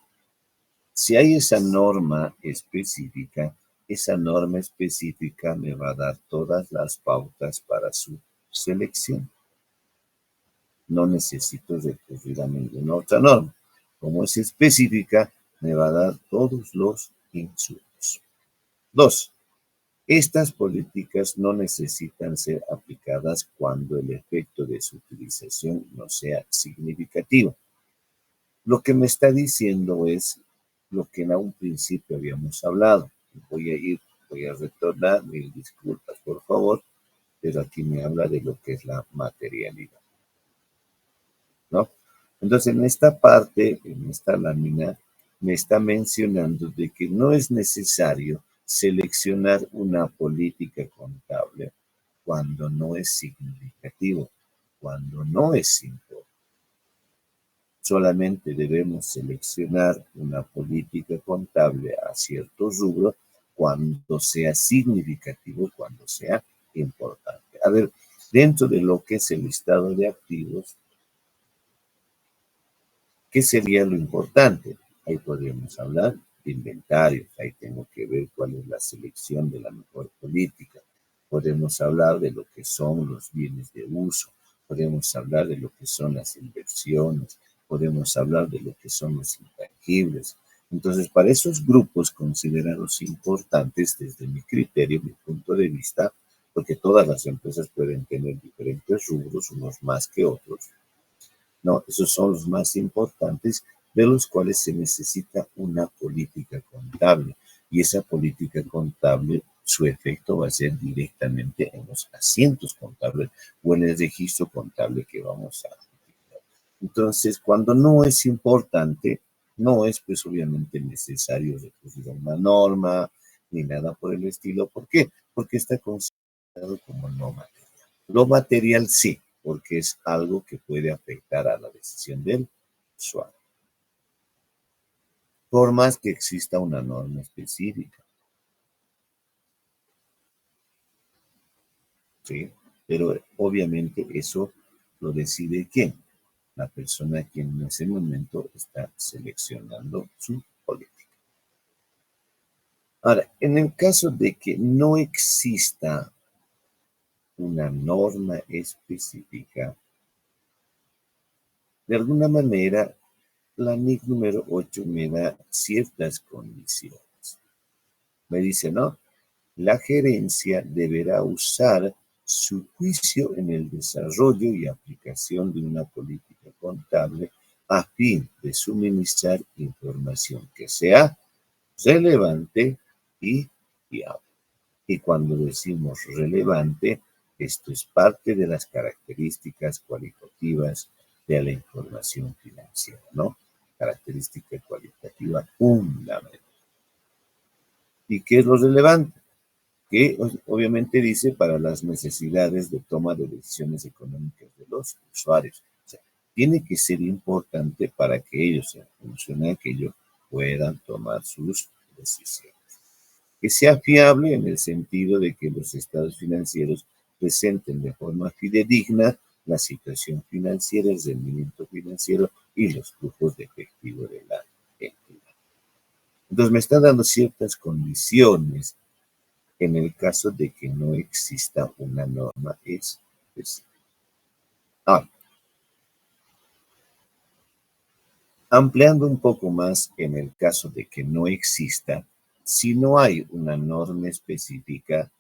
si hay esa norma específica me va a dar todas las pautas para su selección. No necesito recurrir a ninguna otra norma. Como es específica, me va a dar todos los insumos. Dos, estas políticas no necesitan ser aplicadas cuando el efecto de su utilización no sea significativo. Lo que me está diciendo es lo que en un principio habíamos hablado. Voy a retornar, mil disculpas por favor, pero aquí me habla de lo que es la materialidad, ¿no? Entonces, en esta parte, en esta lámina, me está mencionando de que no es necesario seleccionar una política contable cuando no es significativo, cuando no es importante. Solamente debemos seleccionar una política contable a cierto rubro cuando sea significativo, cuando sea importante. A ver, dentro de lo que es el listado de activos, ¿qué sería lo importante? Ahí podríamos hablar de inventarios, ahí tengo que ver cuál es la selección de la mejor política. Podemos hablar de lo que son los bienes de uso, podemos hablar de lo que son las inversiones, podemos hablar de lo que son los intangibles. Entonces, para esos grupos considerados importantes, desde mi criterio, mi punto de vista, porque todas las empresas pueden tener diferentes rubros, unos más que otros, no, esos son los más importantes de los cuales se necesita una política contable. Y esa política contable, su efecto va a ser directamente en los asientos contables o en el registro contable que vamos a utilizar. Entonces, cuando no es importante, no es pues obviamente necesario recurrir a una norma ni nada por el estilo. ¿Por qué? Porque está considerado como no material. Lo material sí, porque es algo que puede afectar a la decisión del usuario, por más que exista una norma específica, ¿sí? Pero obviamente eso lo decide quién, la persona quien en ese momento está seleccionando su política. Ahora, en el caso de que no exista una norma específica, de alguna manera la NIC número 8 me da ciertas condiciones. Me dice, ¿no? La gerencia deberá usar su juicio en el desarrollo y aplicación de una política contable a fin de suministrar información que sea relevante y fiable. Y cuando decimos relevante, esto es parte de las características cualitativas de la información financiera, ¿no? característica cualitativa fundamental. ¿Y qué es lo relevante? Que obviamente dice para las necesidades de toma de decisiones económicas de los usuarios. O sea, tiene que ser importante para que ellos, en función de aquello, puedan tomar sus decisiones. Que sea fiable en el sentido de que los estados financieros presenten de forma fidedigna la situación financiera, el rendimiento financiero y los flujos de efectivo de la entidad. Entonces me está dando ciertas condiciones en el caso de que no exista una norma específica. Ahora, ampliando un poco más en el caso de que no exista, si no hay una norma específica,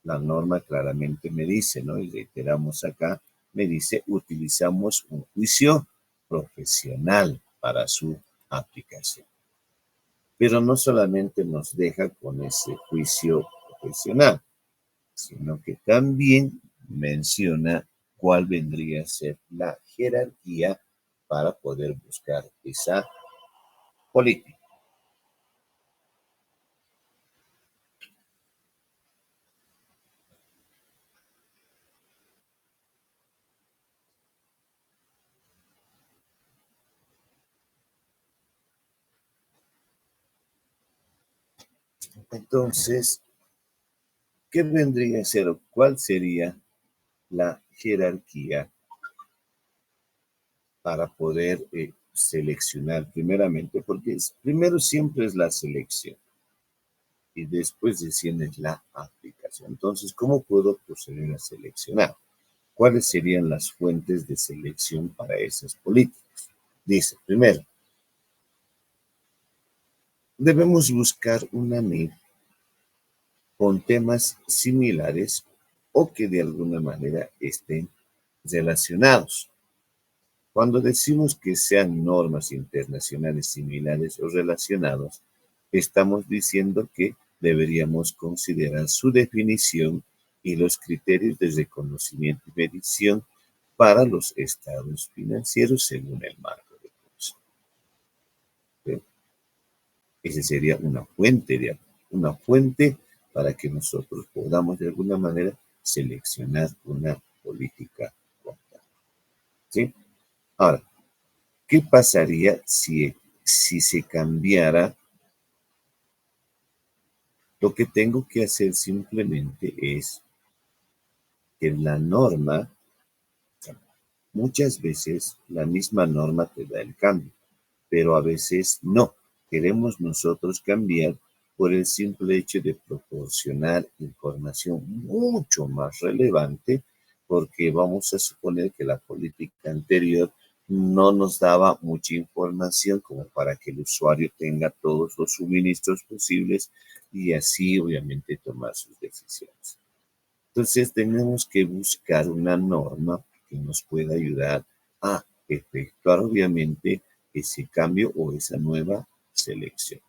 la norma claramente me dice, ¿no? Y reiteramos acá, me dice, utilizamos un juicio profesional para su aplicación. Pero no solamente nos deja con ese juicio profesional, sino que también menciona cuál vendría a ser la jerarquía para poder buscar esa política. Entonces, ¿qué vendría a ser o cuál sería la jerarquía para poder seleccionar primeramente? Porque primero siempre es la selección y después recién es la aplicación. Entonces, ¿cómo puedo proceder a seleccionar? ¿Cuáles serían las fuentes de selección para esas políticas? Dice, primero, debemos buscar una NIF con temas similares o que de alguna manera estén relacionados. Cuando decimos que sean normas internacionales similares o relacionados, estamos diciendo que deberíamos considerar su definición y los criterios de reconocimiento y medición para los estados financieros según el marco de curso. ¿Sí? Esa sería una fuente para que nosotros podamos de alguna manera seleccionar una política contable. ¿Sí? Ahora, ¿qué pasaría si se cambiara? Lo que tengo que hacer simplemente es que la norma, muchas veces la misma norma te da el cambio, pero a veces no. Queremos nosotros cambiar por el simple hecho de proporcionar información mucho más relevante, porque vamos a suponer que la política anterior no nos daba mucha información como para que el usuario tenga todos los suministros posibles y así obviamente tomar sus decisiones. Entonces tenemos que buscar una norma que nos pueda ayudar a efectuar obviamente ese cambio o esa nueva selección.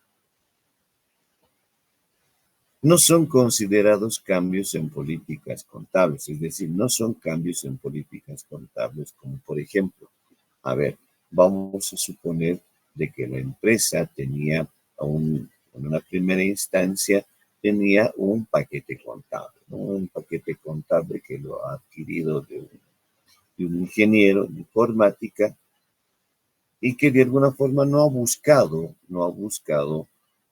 No son considerados cambios en políticas contables, es decir, no son cambios en políticas contables como por ejemplo, a ver, vamos a suponer de que la empresa tenía en una primera instancia tenía un paquete contable, ¿no? Un paquete contable que lo ha adquirido de un ingeniero de informática y que de alguna forma no ha buscado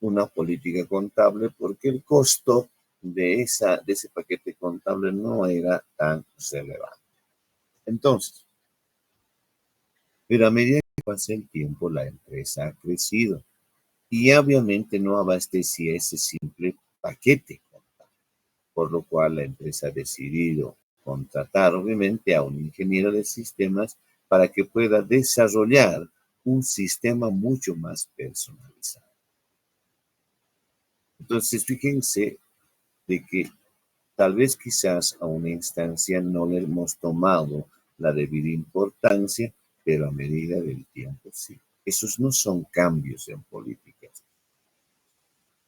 una política contable porque el costo de ese paquete contable no era tan relevante. Entonces, pero a medida que pasa el tiempo, la empresa ha crecido y obviamente no abastecía ese simple paquete contable, por lo cual la empresa ha decidido contratar obviamente a un ingeniero de sistemas para que pueda desarrollar un sistema mucho más personalizado. Entonces, fíjense de que tal vez quizás a una instancia no le hemos tomado la debida importancia, pero a medida del tiempo sí. Esos no son cambios en políticas.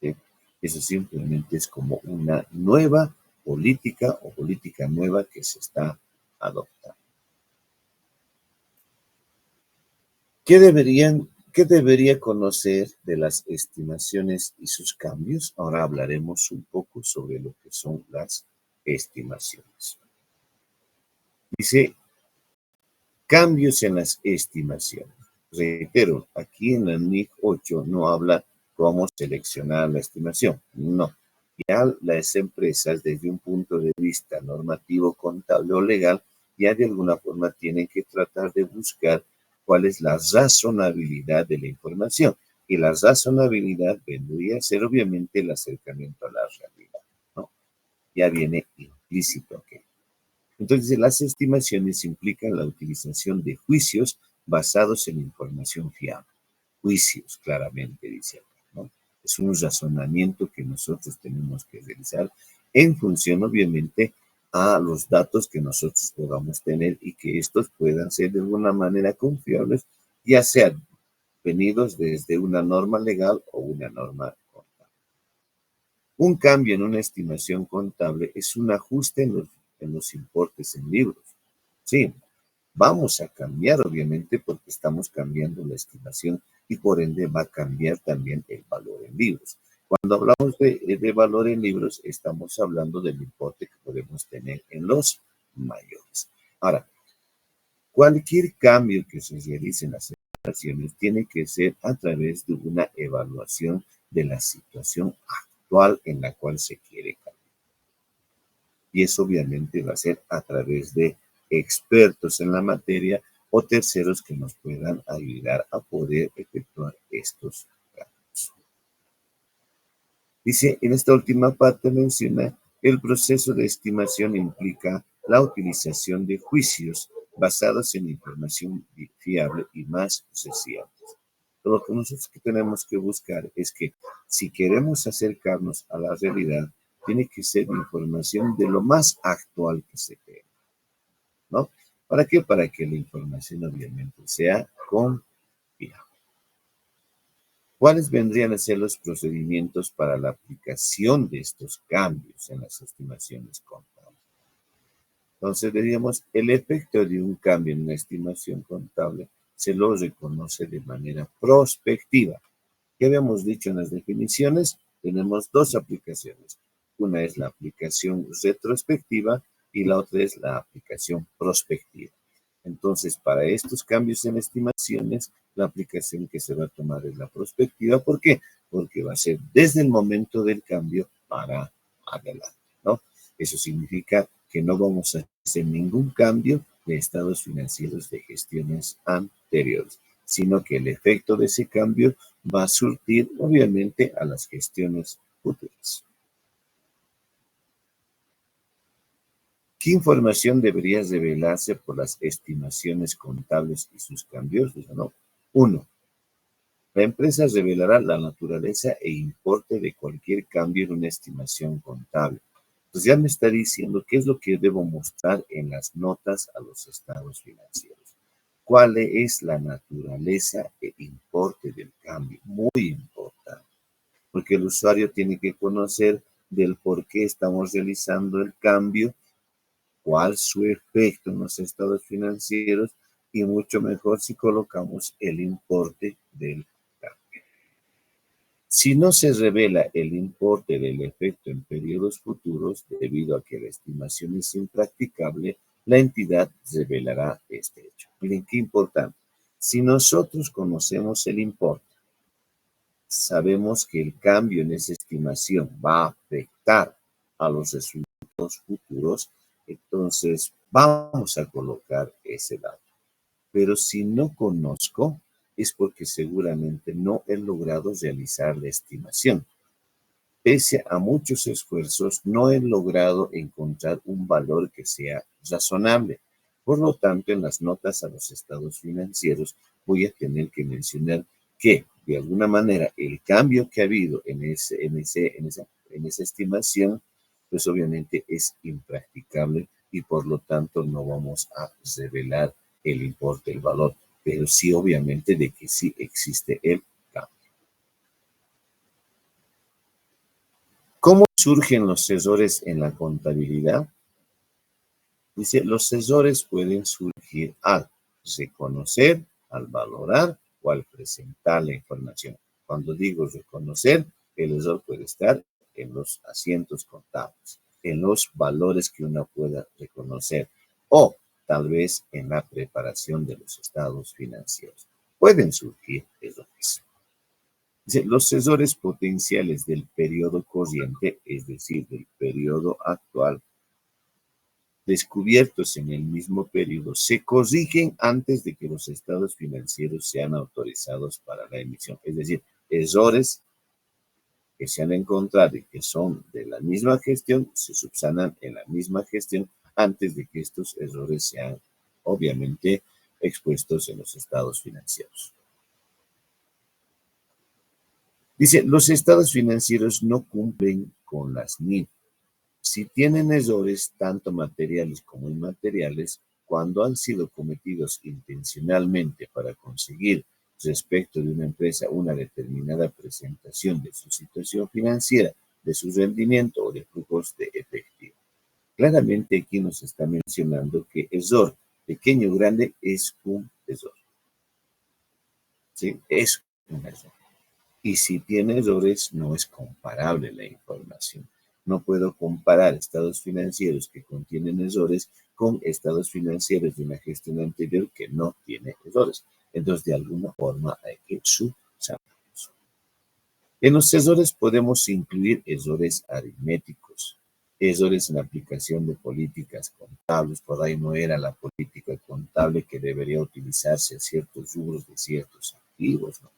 ¿Sí? Eso simplemente es como una nueva política o política nueva que se está adoptando. ¿Qué debería conocer de las estimaciones y sus cambios? Ahora hablaremos un poco sobre lo que son las estimaciones. Dice, cambios en las estimaciones. Reitero, aquí en la NIC 8 no habla cómo seleccionar la estimación. No. Ya las empresas, desde un punto de vista normativo, contable o legal, ya de alguna forma tienen que tratar de buscar cuál es la razonabilidad de la información. Y la razonabilidad vendría a ser obviamente el acercamiento a la realidad, ¿no? Ya viene implícito aquí. Entonces, las estimaciones implican la utilización de juicios basados en información fiable. Juicios, claramente dice acá, ¿no? Es un razonamiento que nosotros tenemos que realizar en función, obviamente, a los datos que nosotros podamos tener y que estos puedan ser de alguna manera confiables, ya sean venidos desde una norma legal o una norma contable. Un cambio en una estimación contable es un ajuste en los importes en libros. Sí, vamos a cambiar, obviamente, porque estamos cambiando la estimación y por ende va a cambiar también el valor en libros. Cuando hablamos de valor en libros, estamos hablando del importe que podemos tener en los mayores. Ahora, cualquier cambio que se realice en las estimaciones tiene que ser a través de una evaluación de la situación actual en la cual se quiere cambiar. Y eso obviamente va a ser a través de expertos en la materia o terceros que nos puedan ayudar a poder efectuar estos cambios. Dice, en esta última parte menciona, el proceso de estimación implica la utilización de juicios basados en información fiable y más recientes. Lo que nosotros tenemos que buscar es que si queremos acercarnos a la realidad, tiene que ser información de lo más actual que se tenga, ¿no? ¿Para qué? Para que la información obviamente sea confiable. ¿Cuáles vendrían a ser los procedimientos para la aplicación de estos cambios en las estimaciones contables? Entonces, diríamos, el efecto de un cambio en una estimación contable se lo reconoce de manera prospectiva. ¿Qué habíamos dicho en las definiciones? Tenemos dos aplicaciones. Una es la aplicación retrospectiva y la otra es la aplicación prospectiva. Entonces, para estos cambios en estimaciones, la aplicación que se va a tomar es la prospectiva. ¿Por qué? Porque va a ser desde el momento del cambio para adelante, ¿no? Eso significa que no vamos a hacer ningún cambio de estados financieros de gestiones anteriores, sino que el efecto de ese cambio va a surtir, obviamente, a las gestiones futuras. ¿Qué información debería revelarse por las estimaciones contables y sus cambios? No. 1. La empresa revelará la naturaleza e importe de cualquier cambio en una estimación contable. Pues ya me está diciendo qué es lo que debo mostrar en las notas a los estados financieros. ¿Cuál es la naturaleza e importe del cambio? Muy importante, porque el usuario tiene que conocer del por qué estamos realizando el cambio, cuál su efecto en los estados financieros y mucho mejor si colocamos el importe del cambio. Si no se revela el importe del efecto en periodos futuros, debido a que la estimación es impracticable, la entidad revelará este hecho. Miren qué importante. Si nosotros conocemos el importe, sabemos que el cambio en esa estimación va a afectar a los resultados futuros, entonces vamos a colocar ese dato. Pero si no conozco, es porque seguramente no he logrado realizar la estimación. Pese a muchos esfuerzos, no he logrado encontrar un valor que sea razonable. Por lo tanto, en las notas a los estados financieros voy a tener que mencionar que, de alguna manera, el cambio que ha habido en esa estimación, pues obviamente es impracticable y por lo tanto no vamos a revelar el importe, el valor, pero sí obviamente de que sí existe el cambio. ¿Cómo surgen los errores en la contabilidad? Dice, los errores pueden surgir al reconocer, al valorar o al presentar la información. Cuando digo reconocer, el error puede estar en los asientos contables, en los valores que uno pueda reconocer o tal vez en la preparación de los estados financieros. Pueden surgir errores. Los errores potenciales del periodo corriente, es decir, del periodo actual, descubiertos en el mismo periodo, se corrigen antes de que los estados financieros sean autorizados para la emisión. Es decir, errores que se han encontrado y que son de la misma gestión se subsanan en la misma gestión antes de que estos errores sean, obviamente, expuestos en los estados financieros. Dice, los estados financieros no cumplen con las NIF. Si tienen errores, tanto materiales como inmateriales, cuando han sido cometidos intencionalmente para conseguir respecto de una empresa una determinada presentación de su situación financiera, de su rendimiento o de flujos de efectivo. Claramente aquí nos está mencionando que error pequeño o grande es un error. ¿Sí? Es un error. Y si tiene errores, no es comparable la información. No puedo comparar estados financieros que contienen errores con estados financieros de una gestión anterior que no tiene errores. Entonces, de alguna forma hay que subsanarlos. En los errores podemos incluir errores aritméticos, errores en la aplicación de políticas contables. Por ahí no era la política contable que debería utilizarse a ciertos rubros de ciertos activos, ¿no?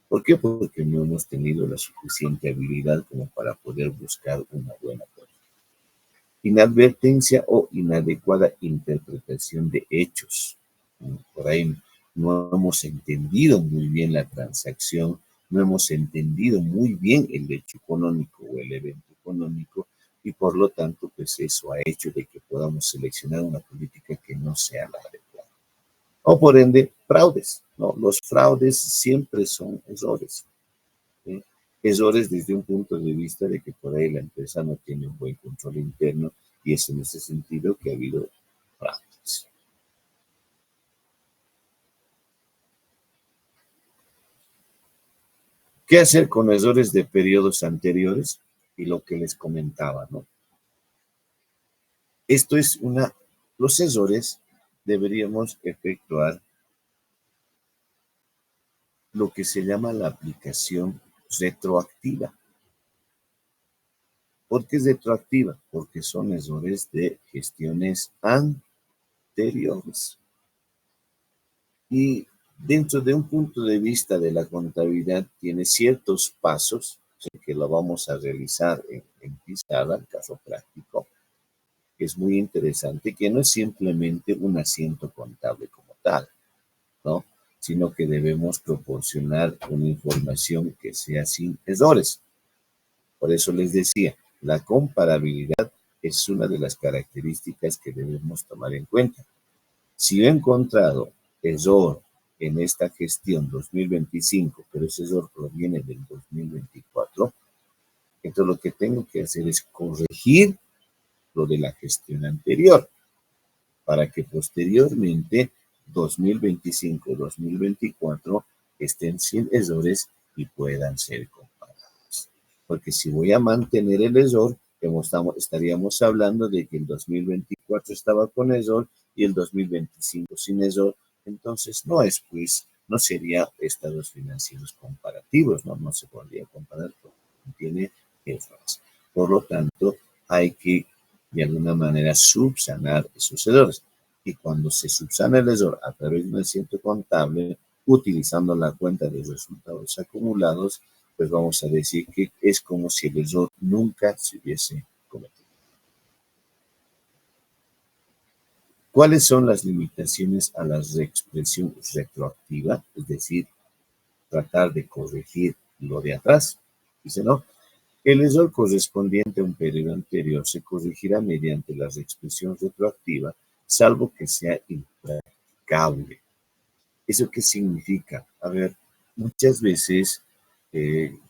¿Por qué? Porque no hemos tenido la suficiente habilidad como para poder buscar una buena política. Inadvertencia o inadecuada interpretación de hechos. Por ahí no hemos entendido muy bien la transacción, no hemos entendido muy bien el hecho económico o el evento económico y por lo tanto, pues eso ha hecho de que podamos seleccionar una política que no sea la adecuada. O por ende, fraudes, ¿no? Los fraudes siempre son errores, ¿sí? Errores desde un punto de vista de que por ahí la empresa no tiene un buen control interno y es en ese sentido que ha habido fraudes. ¿Qué hacer con errores de periodos anteriores? Y lo que les comentaba, ¿no? Esto es los errores deberíamos efectuar lo que se llama la aplicación retroactiva. ¿Por qué es retroactiva? Porque son errores de gestiones anteriores. Y dentro de un punto de vista de la contabilidad tiene ciertos pasos que lo vamos a realizar en Pizarra, el caso práctico, que es muy interesante, que no es simplemente un asiento contable como tal, ¿no? Sino que debemos proporcionar una información que sea sin errores. Por eso les decía, la comparabilidad es una de las características que debemos tomar en cuenta. Si he encontrado error en esta gestión 2025, pero ese error proviene del 2024, entonces lo que tengo que hacer es corregir lo de la gestión anterior para que posteriormente 2025-2024 estén sin errores y puedan ser comparados. Porque si voy a mantener el error, estaríamos hablando de que el 2024 estaba con error y el 2025 sin error, entonces no sería estados financieros comparativos, no se podría comparar porque contiene errores. Por lo tanto, hay que de alguna manera subsanar esos errores. Y cuando se subsana el error a través de un asiento contable, utilizando la cuenta de resultados acumulados, pues vamos a decir que es como si el error nunca se hubiese cometido. ¿Cuáles son las limitaciones a la reexpresión retroactiva? Es decir, tratar de corregir lo de atrás. Dice, no, el error correspondiente a un periodo anterior se corregirá mediante la reexpresión retroactiva, salvo que sea impracticable. ¿Eso qué significa? A ver, muchas veces,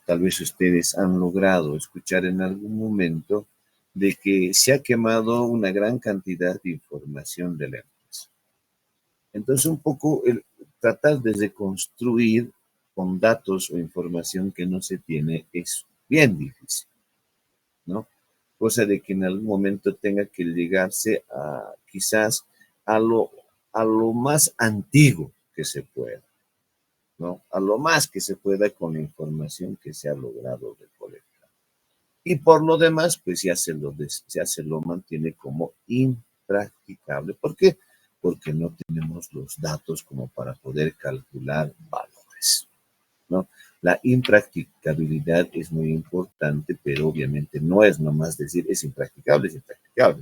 tal vez ustedes han logrado escuchar en algún momento de que se ha quemado una gran cantidad de información de la empresa. Entonces, un poco tratar de reconstruir con datos o información que no se tiene es bien difícil, ¿no? Cosa de que en algún momento tenga que llegarse a quizás a lo, a lo más antiguo que se pueda, ¿no? A lo más que se pueda con la información que se ha logrado recolectar. Y por lo demás, pues ya se lo mantiene como impracticable. ¿Por qué? Porque no tenemos los datos como para poder calcular valores, ¿no? La impracticabilidad es muy importante, pero obviamente no es nomás decir es impracticable,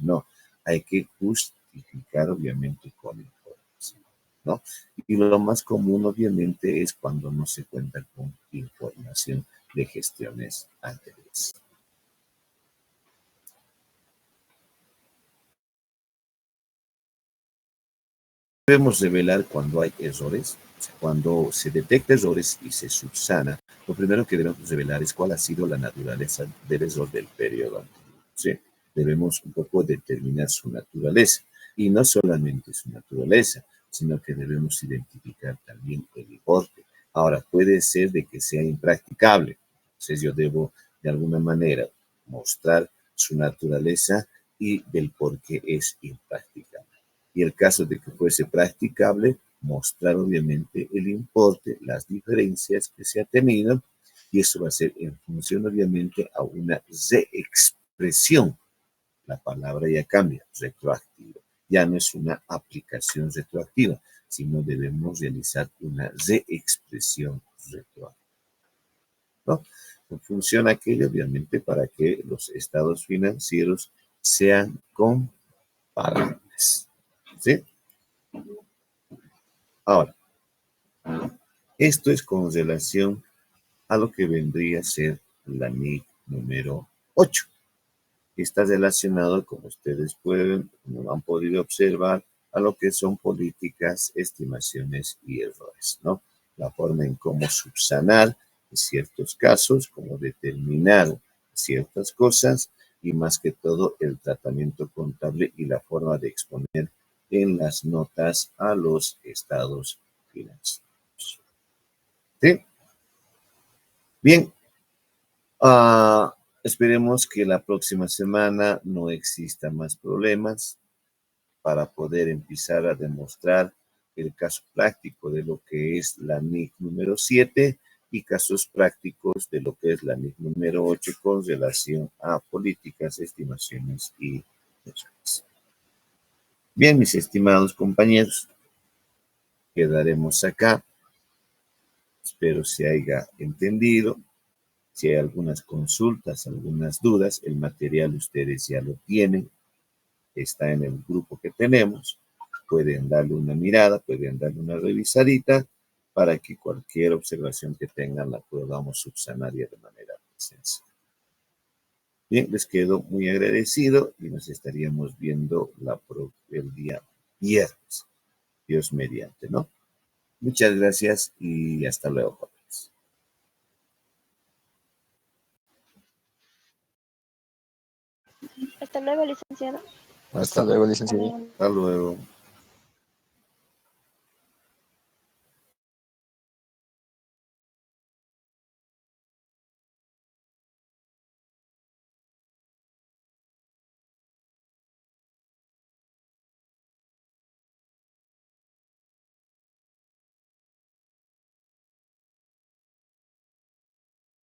no. Hay que justificar obviamente con información, ¿no? Y lo más común obviamente es cuando no se cuenta con información de gestiones anteriores. Debemos revelar cuando hay errores, o sea, cuando se detecta errores y se subsana. Lo primero que debemos revelar es cuál ha sido la naturaleza del error del periodo anterior. ¿Sí? Debemos un poco determinar su naturaleza y no solamente su naturaleza, sino que debemos identificar también el importe. Ahora, puede ser de que sea impracticable, entonces yo debo de alguna manera mostrar su naturaleza y del por qué es impracticable. Y el caso de que fuese practicable, mostrar obviamente el importe, las diferencias que se ha tenido, y eso va a ser en función obviamente a una reexpresión. La palabra ya cambia, retroactiva. Ya no es una aplicación retroactiva, sino debemos realizar una reexpresión retroactiva, ¿no? Funciona aquello obviamente para que los estados financieros sean comparables. ¿Sí? Ahora, esto es con relación a lo que vendría a ser la NIC número 8. Está relacionado, como ustedes pueden, como han podido observar, a lo que son políticas, estimaciones y errores, ¿no? La forma en cómo subsanar ciertos casos, cómo determinar ciertas cosas y más que todo el tratamiento contable y la forma de exponer en las notas a los estados financieros. ¿Sí? Bien, esperemos que la próxima semana no exista más problemas para poder empezar a demostrar el caso práctico de lo que es la NIC número 7 y casos prácticos de lo que es la NIC número 8 con relación a políticas, estimaciones y errores. Bien, mis estimados compañeros, quedaremos acá. Espero se haya entendido. Si hay algunas consultas, algunas dudas, el material ustedes ya lo tienen, está en el grupo que tenemos. Pueden darle una mirada, pueden darle una revisadita para que cualquier observación que tengan la podamos subsanar ya de manera sencilla. Bien, les quedo muy agradecido y nos estaríamos viendo el día viernes, Dios mediante, ¿no? Muchas gracias y hasta luego, jóvenes. Hasta luego, licenciado. Hasta luego, licenciado. Hasta luego.